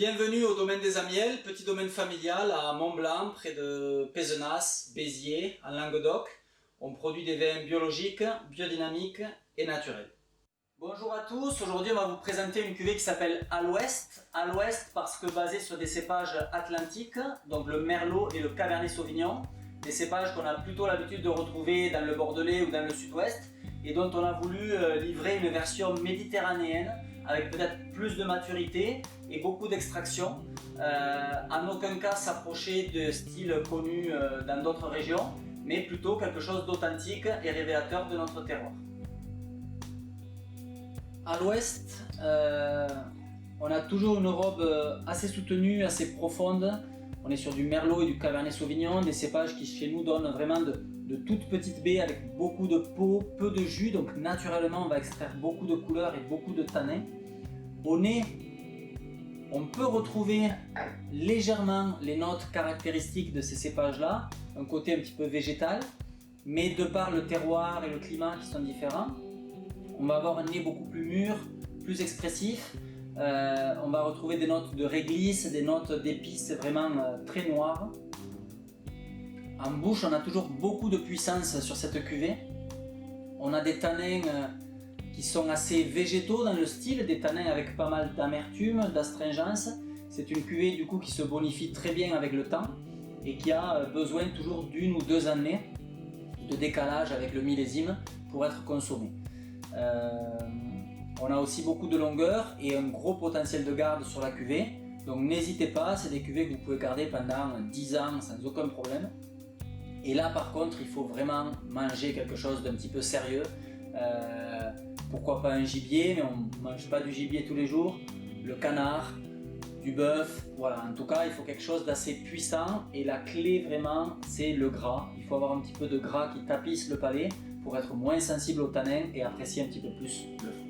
Bienvenue au domaine des Amiels, petit domaine familial à Mont-Blanc, près de Pézenas, Béziers, en Languedoc. On produit des vins biologiques, biodynamiques et naturels. Bonjour à tous, aujourd'hui on va vous présenter une cuvée qui s'appelle À l'Ouest. À l'Ouest parce que basée sur des cépages atlantiques, donc le Merlot et le Cabernet Sauvignon. Des cépages qu'on a plutôt l'habitude de retrouver dans le Bordelais ou dans le Sud-Ouest et dont on a voulu livrer une version méditerranéenne avec peut-être plus de maturité et beaucoup d'extraction. En aucun cas s'approcher de styles connus dans d'autres régions, mais plutôt quelque chose d'authentique et révélateur de notre terroir. À l'ouest, on a toujours une robe assez soutenue, assez profonde. On est sur du Merlot et du Cabernet Sauvignon, des cépages qui chez nous donnent vraiment de toutes petites baies avec beaucoup de peau, peu de jus, donc naturellement on va extraire beaucoup de couleurs et beaucoup de tanins. Au nez, on peut retrouver légèrement les notes caractéristiques de ces cépages-là, un côté un petit peu végétal, mais de par le terroir et le climat qui sont différents, on va avoir un nez beaucoup plus mûr, plus expressif. On va retrouver des notes de réglisse, des notes d'épices vraiment très noires. En bouche, on a toujours beaucoup de puissance sur cette cuvée. On a des tanins qui sont assez végétaux dans le style, des tanins avec pas mal d'amertume, d'astringence. C'est une cuvée du coup qui se bonifie très bien avec le temps et qui a besoin toujours d'une ou deux années de décalage avec le millésime pour être consommée. On a aussi beaucoup de longueur et un gros potentiel de garde sur la cuvée. Donc n'hésitez pas, c'est des cuvées que vous pouvez garder pendant 10 ans sans aucun problème. Et là par contre, il faut vraiment manger quelque chose d'un petit peu sérieux. Pourquoi pas un gibier, mais on ne mange pas du gibier tous les jours. Le canard, du bœuf, voilà. En tout cas, il faut quelque chose d'assez puissant. Et la clé vraiment, c'est le gras. Il faut avoir un petit peu de gras qui tapisse le palais pour être moins sensible au tanin et apprécier un petit peu plus le fruit.